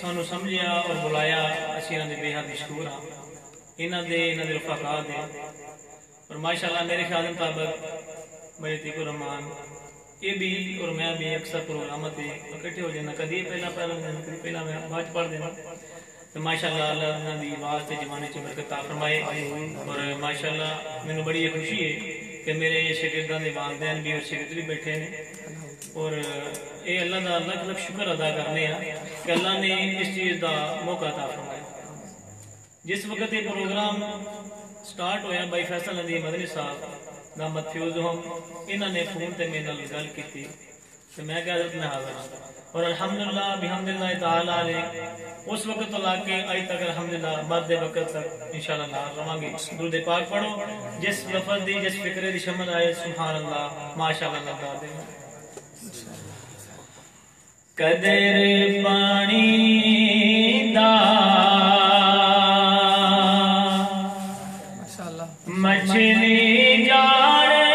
सानू समझिया और बुलाया। असीं इन्हां दे बेहद मशहूर हाँ, इन्हां दे रफाका दे। और माशाअल्लाह मेरे ख्याल मुताबिक मेरे तीको रहमान ये भी और मैं भी अक्सर प्रोग्राम पे इकट्ठे हो जाना, कभी पहला मैं बाद पढ़ देना। तो माशाअल्लाह अल्लाह दी आवाज़ ते जमाने च बरकत अता फरमाए। और माशाअल्लाह मैनू बड़ी खुशी है कि मेरे शागिर्दां दे वालिदैन भी और शागिर्द भी बैठे ने और ये अल्लाह का लख लख शुक्र अदा करने कि अल्लाह ने इस चीज़ का मौका अता फरमाया। जिस वक्त ये प्रोग्राम स्टार्ट होया भाई फैसल नदीम मदनी साहब ना मथ्यूज हम इन्होंने फोन ते मेरे नाल गल की तो मैं क्या मैं हाजिर हाँ। और अल्हम्दुलिल्लाह बिहम्दिल्लाह ताला ने उस वक्त तो लाके आज तक अल्हम्दुलिल्लाह मरदे वक्त तक इंशाअल्लाह नाल रवांगे। दुरूद पाक पढ़ो, जिस लफ्ज़ दी जिस फिक्रे दी शमल आए सुभान अल्लाह माशाअल्लाह दा दे। कदर पानी दा मछली जाने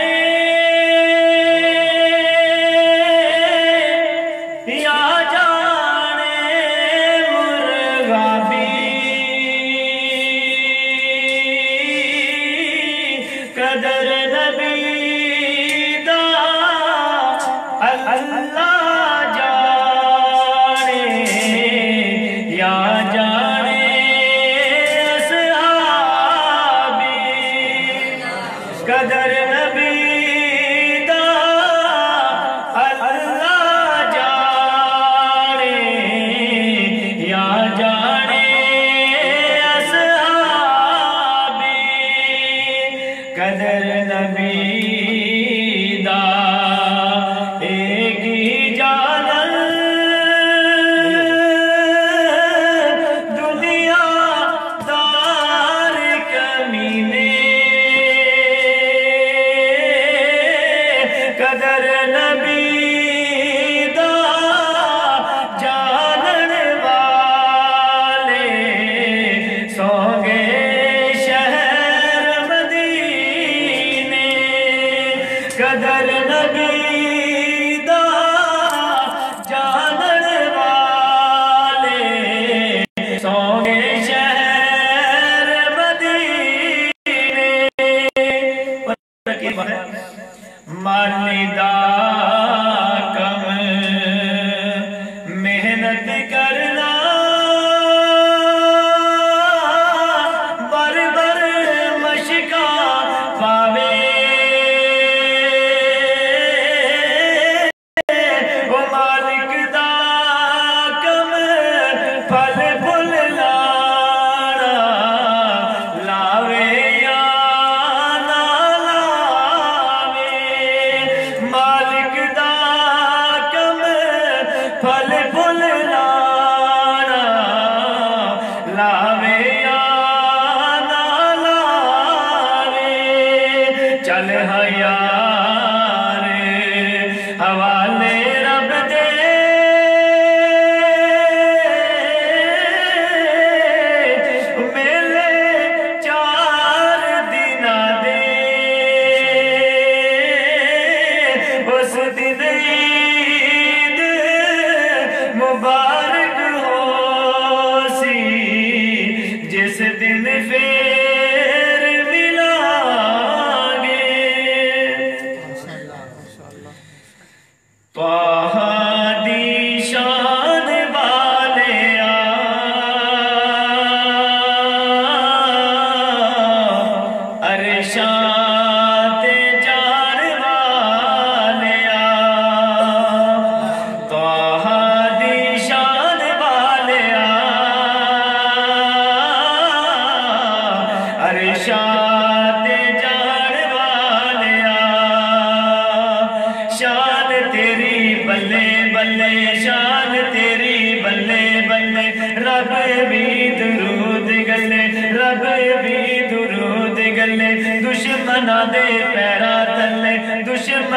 या जाने मुर्गा भी, कदर नबी दा अल्लाह जाने।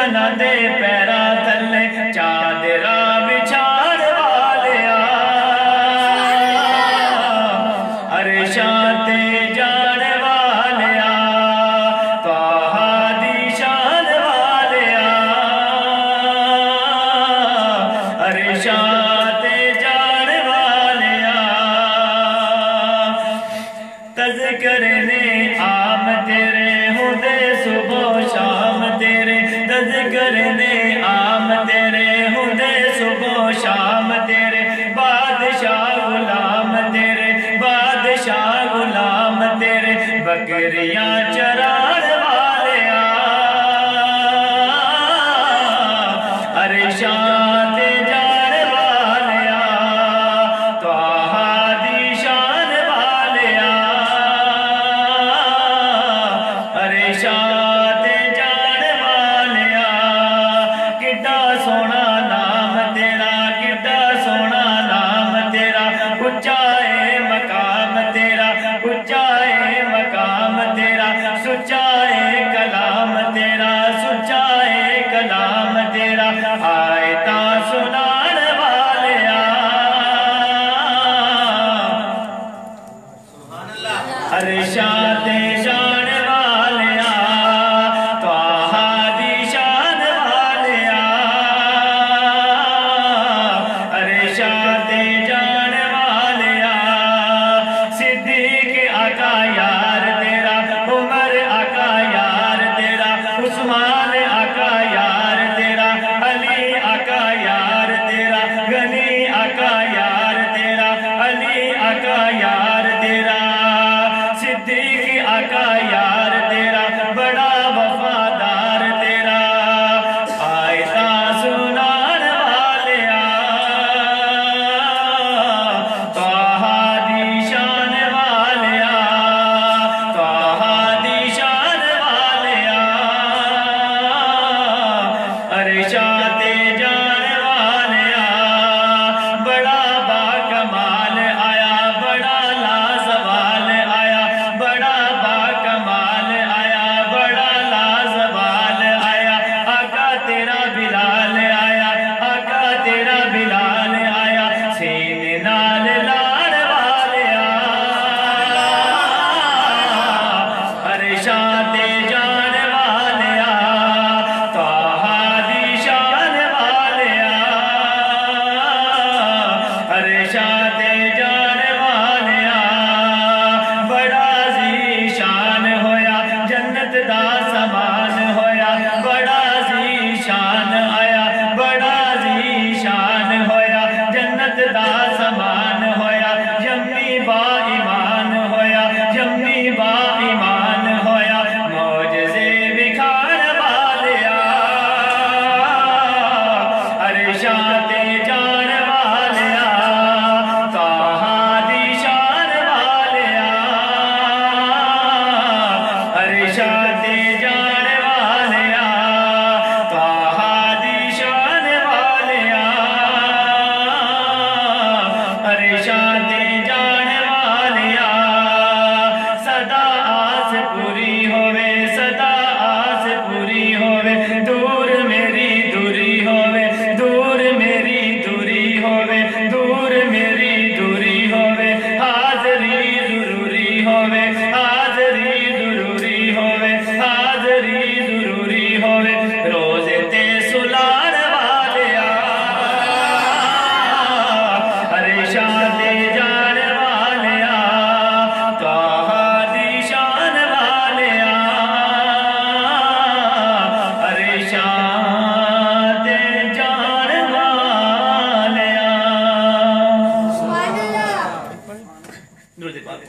दुश्मनां दे पैरां थल्ले चादरा बिछाण वालिया अरशां ते जाण वालिया त्वाहा दी शान वालिया अरशां ते जाण वालिया तज़किर ने आम तेरे होंदे सुबह शाम तेरे तज़किर ने आम तेरे होंदे सुबह शाम तेरे बादशाह गुलाम तेरे बादशाह गुलाम तेरे बकरियां चराण वालिया अरशां ते जाण वालिया त्वाहा दी शान वालिया अरशां ते जाण वालिया किड्डा सोहना नाम तेरा किड्डा सोहना नाम तेरा उच्चा है मकाम तेरा उच्चा है मकाम तेरा सुच्चा है कलाम तेरा सुच्चा है कलाम तेरा आयता सुनाण वालिया अरशां ते शान वालिया त्वाहा दी शान वालिया अरशां ते जाण वालिया सिद्दीक आका यार तेरा उमर आका यार तेरा उस्मान आका यार तेरा अली आका यार तेरा गनी आका यार तेरा अली आका यार तेरा सिद्दीक आका यार तेरा बड़ा वफादार तेरा आयता सुनाण वालिया त्वाहा दी शान वालिया त्वाहा दी शान वालिया अरशां ते जाण वालिया बड़ा बाकमाल आया बड़ा लाजवाल आया बड़ा बाकमाल आया बड़ा लाजवाल आया आका तेरा बिलाल आया आका तेरा बिलाल आया सीने नाल लाड़ वालिया अरशां ते जाण वालिया त्वाहा दी शान वालिया अरशां ते जाण वालिया बड़ा ज़ीशान होया जन्नत दा समान होया बड़ा ज़ीशान आया बड़ा ज़ीशान होया जन्नत दा समान होया यम्मी बा ईमान होया यम्मी बा ईमान होया मौजज़े विखाण वालिया अरशां ते जाण वालिया त्वाहा दी शान वालिया अरशां ते जाण वालिया त्वाहा दी शान वालिया अरशां ते जाण वालिया सदा आस पूरी होवे सदा आस पूरी होवे दूर मेरी दूरी होवे दूर मेरी दूरी होवे दूर मेरी दूरी होवे हाज़री ज़रूरी होवे हाज़री ज़रूरी होवे हाज़री ज़रूरी होवे रोज़े ते सुलाण वालिया अरशां ते जाण वालिया त्वाहा दी शान वालिया अरशां ते जाण वालिया दुरूद पाक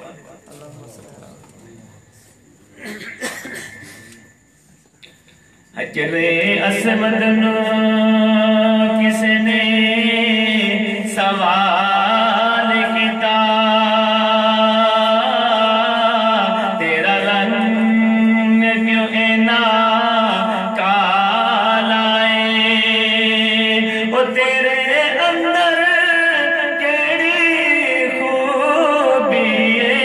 हजरे असमद नु किसने सवाल किता तेरा रंग क्यों इना काला है ओ तेरे अंदर केड़ी खूबी है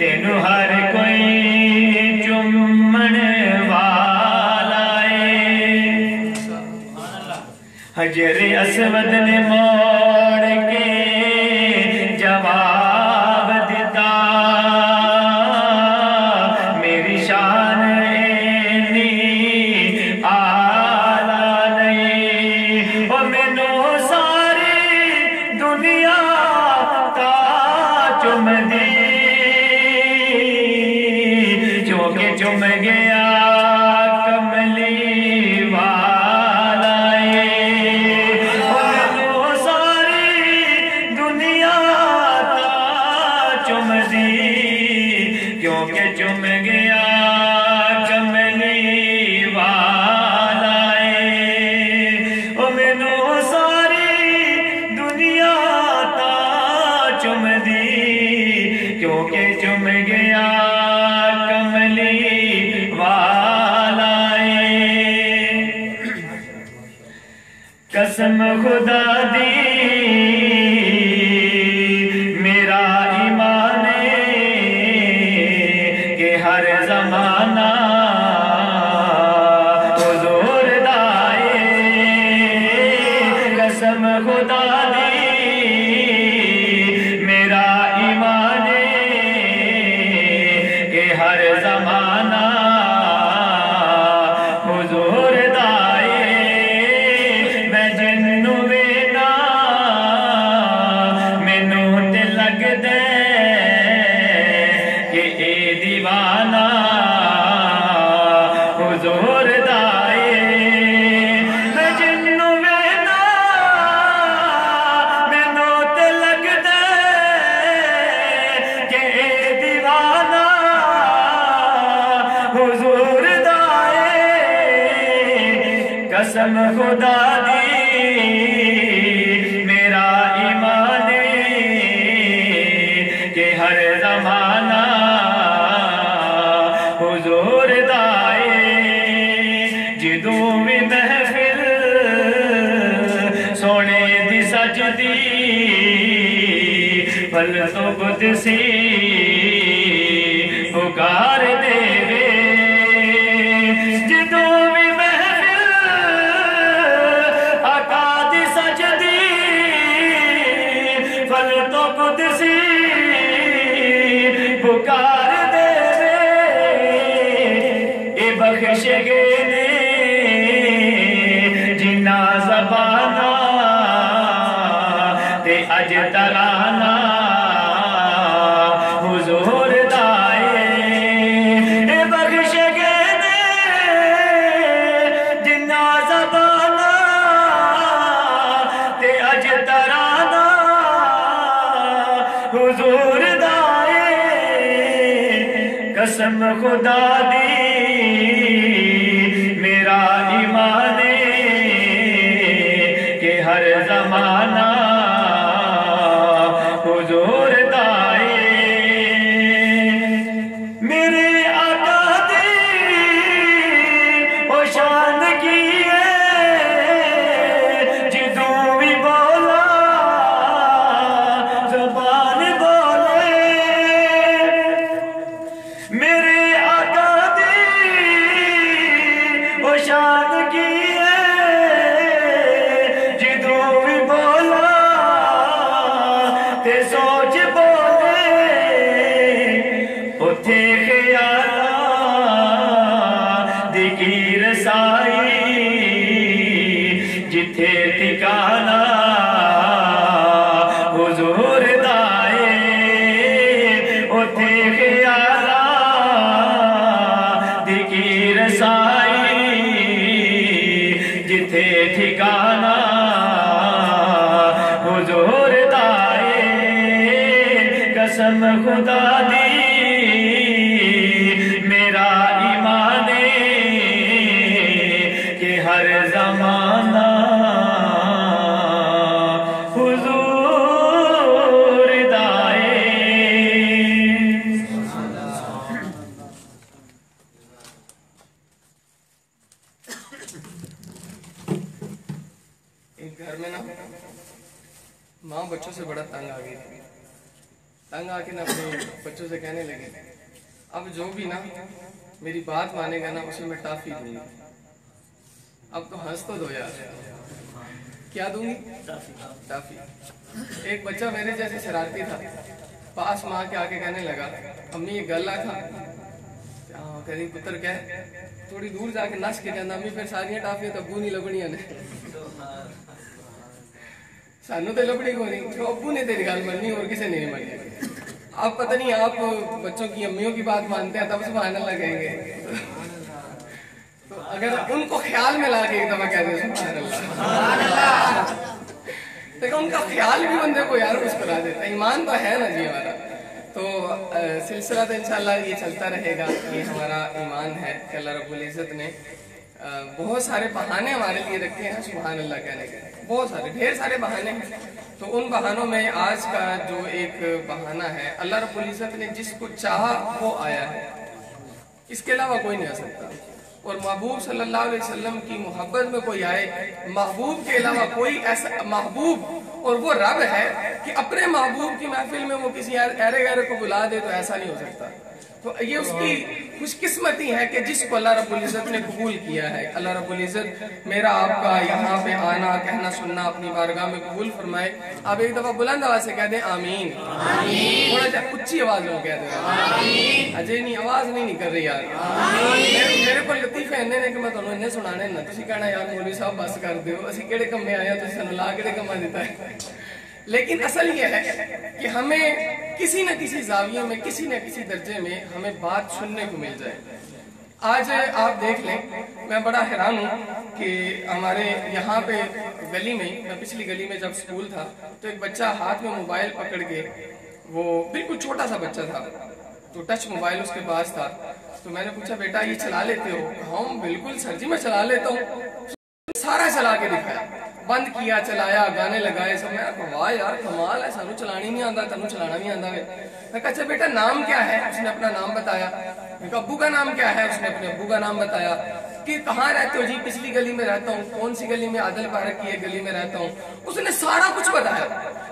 तेनू हर कोई चुम्मण वाला اسود نے موڑ کے جواب دیتا میری شان اینی آلہ نہیں او مینو ساری دنیا تا چم دی چونکہ چم گیا قسم خدا دی میرا ایمان کہ ہر زمانہ حضور دائے قسم خدا دی میرا ایمان کہ ہر زمانہ حضور قسم خدا دی میرا ایمان کہ ہر زمانہ حضور دائے جدوں بھی محفل سونے دی سجدی پل تو قدسی پکار دے جدوں بھی پکار دے اے بخش گئے نے جنہ زبانہ تے اج ترانہ حضور دائے اے بخش گئے نے جنہ زبانہ تے اج ترانہ حضور قسم خدا دی میرا ایمان کہ ہر زمانہ حضور دائے میرے آقا دی او شان کی ہے جدوں بھی بولا زبان بولے میرے آقا دی وہ شان کی ہے جدوں بھی بولا تے سوچ بولے اتھے خیالاں دی کی رسائی جتھے ٹھکانا حضور دائے اتھے جتھے ٹھکانا حضور دائے قسم خدا دی میرا ایمان کہ ہر زمانہ حضور دائے ایک گھر میں نا ماں بچوں سے بڑا تنگ آ گئی تھی. تنگ آ کے نا اپنے بچوں سے کہنے لگے اب جو بھی نا میری بات مانے گا نا اسے میں ٹافی دوں گا. اب تو ہنس تو دو یار. क्या दूंगी? टाफी। एक बच्चा मेरे जैसे शरारती था, पास माँ के आके कहने लगा, अम्मी ये गला था। कहती पुत्र क्या है? थोड़ी दूर जाके नस के कहना, अम्मी फिर सारियां टाफियां तो अबू नहीं लभनियां ने, सानू तो लभनी को नहीं, तो अबू ने तेरी गल मननी और किसी ने नहीं मननी। आप पता नहीं आप बच्चों की अम्मियों की बात मानते हैं तब सुभान अल्लाह कहेंगे, तो अगर उनको ख्याल में ला के एक दफा कह दे सुभान अल्लाह, देखो उनका ख्याल भी बंदे को यार मुस्कुरा देता है। ईमान तो है ना जी हमारा। तो सिलसिला तो इंशाल्लाह ये चलता रहेगा, ये हमारा ईमान है कि अल्लाह रब्बुल इज़्ज़त ने बहुत सारे बहाने हमारे लिए रखे हैं सुभान अल्लाह कहने के, बहुत सारे ढेर सारे बहाने हैं। तो उन बहानों में आज का जो एक बहाना है, अल्लाह रब्बुल इज़्ज़त ने जिसको चाहा वो आया है, इसके अलावा कोई नहीं आ सकता। और महबूब सल्लल्लाहु अलैहि वसल्लम की मोहब्बत में कोई आए, महबूब के अलावा कोई ऐसा महबूब और वो रब है कि अपने महबूब की महफिल में वो किसी ऐरे गैरे को बुला दे, तो ऐसा नहीं हो सकता। तो ये उसकी खुशकिस्मती है कि जिसको अल्लाह रब्बुल इज़्ज़त ने कबूल किया है। अल्लाह रब्बुल इज़्ज़त मेरा आपका यहाँ पे आना, कहना, सुनना अपनी बारगाह में कबूल फरमाए। आप एक दफा बुलंद आवाज से कह दें आमीन। थोड़ा सा उच्ची आवाज में कह दें, अजय नहीं आवाज नहीं निकल रही यार। मेरे को लतीफे इन्ने ने कि मैं तुहानू इन्ने सुनाने ना, तुसीं कहना यार मौलवी साहब बस कर दिओ, असीं किहड़े कम्मे आए, तुसीं सानू ला किहड़े कम्मा दिता है। लेकिन असल ये है कि हमें किसी न किसी जाविये में, किसी न किसी दर्जे में हमें बात सुनने को मिल जाए। आज आप देख लें, मैं बड़ा हैरान हूँ कि हमारे यहाँ पे गली में, मैं पिछली गली में जब स्कूल था तो एक बच्चा हाथ में मोबाइल पकड़ के, वो बिल्कुल छोटा सा बच्चा था, तो टच मोबाइल उसके पास था। तो मैंने पूछा बेटा ये चला लेते हो? हाँ बिल्कुल सर जी मैं चला लेता हूँ। सारा चला के दिखाया, बंद किया, चलाया, गाने लगाए सब। मैं वाह यार कमाल है, सानू चलानी नहीं आता, तेनू चलाना नहीं आता। मैं कहा अच्छा बेटा नाम क्या है? उसने अपना नाम बताया। मैं कहा अब्बू का नाम क्या है? उसने अपने अब्बू का नाम बताया। कि कहाँ रहते हो? जी पिछली गली में रहता हूँ। कौन सी गली में? आदल पार्क की गली में रहता हूँ। उसने सारा कुछ बताया।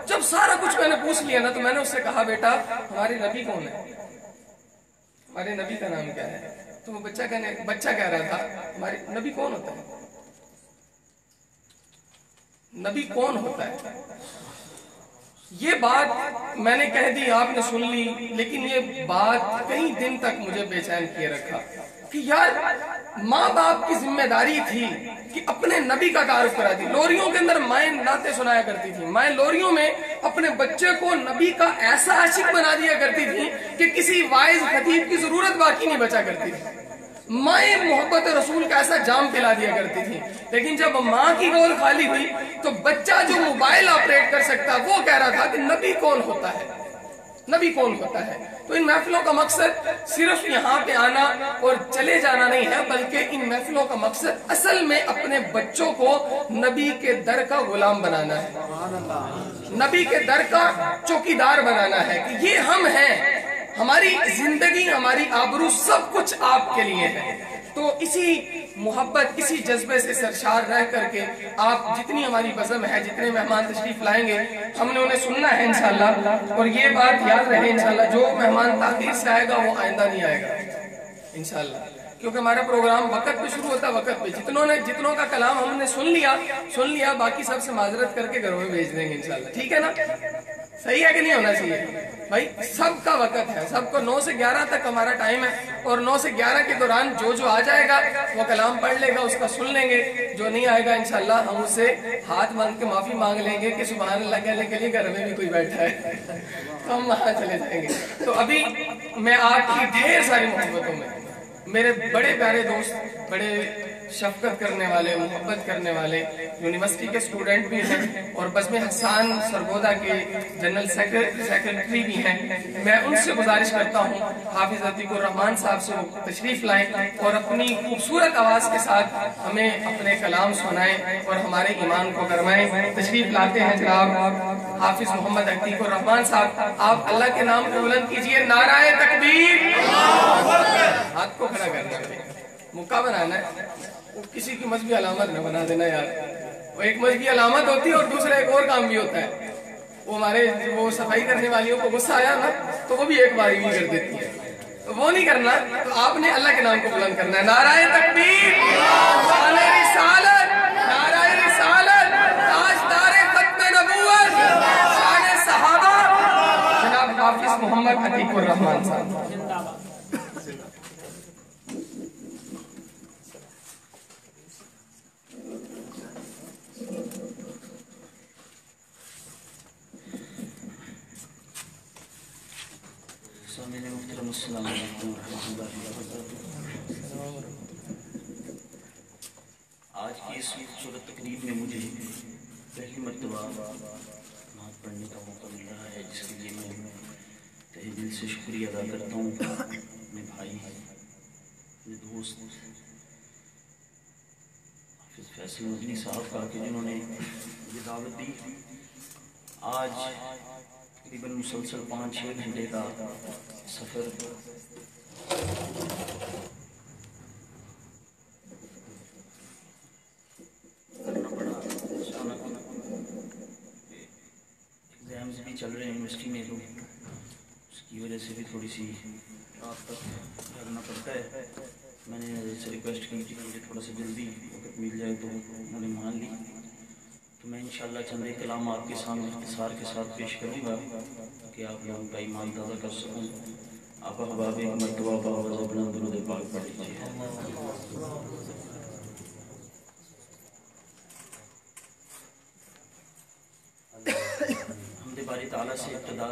जब सारा कुछ मैंने पूछ लिया ना, तो मैंने उससे कहा बेटा हमारे नबी कौन है? हमारे नबी का नाम क्या है? तो वो बच्चा कह रहा था हमारे नबी कौन होता है? नबी कौन होता है? ये बात मैंने कह दी, आपने सुन ली, लेकिन ये बात कई दिन तक मुझे बेचैन किए रखा कि यार माँ बाप की जिम्मेदारी थी कि अपने नबी का तारुफ करा दी। लोरियों के अंदर माएं नाते सुनाया करती थी, माएं लोरियों में अपने बच्चे को नबी का ऐसा आशिक बना दिया करती थी कि किसी वाइज खतीब की जरूरत बाकी नहीं बचा करती थी। माएं मोहब्बत रसूल का ऐसा जाम पिला दिया करती थी। लेकिन जब माँ की गोद खाली हुई तो बच्चा जो मोबाइल ऑपरेट कर सकता वो कह रहा था कि नबी कौन होता है, नबी कौन होता है। तो इन महफिलों का मकसद सिर्फ यहाँ पे आना और चले जाना नहीं है, बल्कि इन महफिलों का मकसद असल में अपने बच्चों को नबी के दर का गुलाम बनाना है, नबी के दर का चौकीदार बनाना है कि ये हम हैं, हमारी जिंदगी, हमारी आबरू सब कुछ आपके लिए है। तो इसी मोहब्बत, इसी जज्बे से सरशार रह करके आप जितनी हमारी बज़म है, जितने मेहमान तशरीफ लाएंगे, हमने उन्हें सुनना है इंशाल्लाह। और ये बात याद रहे इंशाल्लाह, जो मेहमान ताख़ीर से आएगा वो आइंदा नहीं आएगा इंशाल्लाह, क्योंकि हमारा प्रोग्राम वक्त पे शुरू होता है, वक्त पे। जितनों का कलाम हमने सुन लिया, बाकी सबसे माजरत करके घरों में भेज देंगे इंशाल्लाह। ठीक है ना? सही है कि नहीं होना चाहिए भाई? सबका वक्त है, सबको 9 से 11 तक हमारा टाइम है, और 9 से 11 के दौरान जो आ जाएगा वो कलाम पढ़ लेगा, उसका सुन लेंगे। जो नहीं आएगा इंशाल्लाह हम उससे हाथ बांध के माफी मांग लेंगे कि सुभान अल्लाह कहने के लिए घर में भी कोई बैठा है तो हम वहां चले जाएंगे। तो अभी मैं आपकी ढेर सारी मोहब्बतों में, मेरे बड़े प्यारे दोस्त, बड़े शफकत करने वाले, मोहब्बत करने वाले यूनिवर्सिटी के स्टूडेंट भी हैं और बज़्म हसान सरगोदा के जनरल सेक्रेटरी भी हैं, मैं उनसे गुजारिश करता हूँ हाफिज अतीकुर रहमान साहब से वो तशरीफ लाएं और अपनी खूबसूरत आवाज के साथ हमें अपने कलाम सुनाएं और हमारे ईमान को गरमाएं। तशरीफ लाते हैं जनाब हाफिज मोहम्मद अतीकुर रहमान साहब। आप अल्लाह के नाम को बुलंद कीजिए, नाराए तकबीर। हाथ को खड़ा करना है, मुक्का बनाना है, वो किसी की मजहबी अलामत न बना देना यार। वो एक मजहबी अलामत होती है और दूसरा एक और काम भी होता है। वो हमारे वो सफाई करने वालियों को गुस्सा आया ना तो वो भी एक बारी भी कर देती है, तो वो नहीं करना। तो आपने अल्लाह के नाम को बुलंद करना है, नाराए तकबीर, नाराए रिसालत, नाराए रिसालत, हाफिज मोहम्मद अतीकुर रहमान साहब। आज की इस खूबसूरत तकरीब में मुझे पहली मरतबा नात पढ़ने का मौका मिल रहा है, जिसके लिए मैं तहे दिल से शुक्रिया अदा करता हूँ अपने भाई, अपने दोस्त हाफिज फैसल मदनी साहब का, कि जिन्होंने मुझे दावत दी। आज तकरीबन मुसलसल 5-6 घंटे का सफ़र करना पड़ा। अचानक एग्ज़ाम्स भी चल रहे हैं यूनिवर्सिटी में, तो उसकी वजह से भी थोड़ी सी रात तक जगना पड़ता है। मैंने से रिक्वेस्ट की कि मुझे थोड़ा सा जल्दी वक्त मिल जाए, तो उन्होंने मान ली। तो मैं इंशाअल्लाह चंद कलाम आपके सामने इख्तिसार के साथ पेश करूँगा कि आप लोगों का ईमान ताज़ा कर सकूँ। आप अहबाब एक मरतबा बावज़ बुलंद दुरूद पाक पढ़ लीजिए। हमदे बारी ताला से इब्तिदा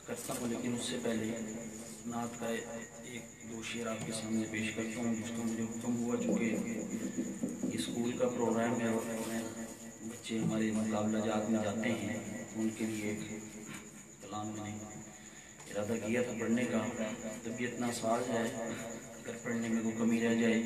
करता हूँ, लेकिन उससे पहले नात का एक दो शेर आपके सामने पेश करता हूँ, जिसका मुझे हुक्म हुआ। चूँकि ये स्कूल का प्रोग्राम है और बच्चे हमारे मुकाबला जात में जाते हैं, उनके लिए एक कलाम मैंने इरादा किया था पढ़ने का। तबीयत नासाज है, अगर पढ़ने में कोई कमी रह जाए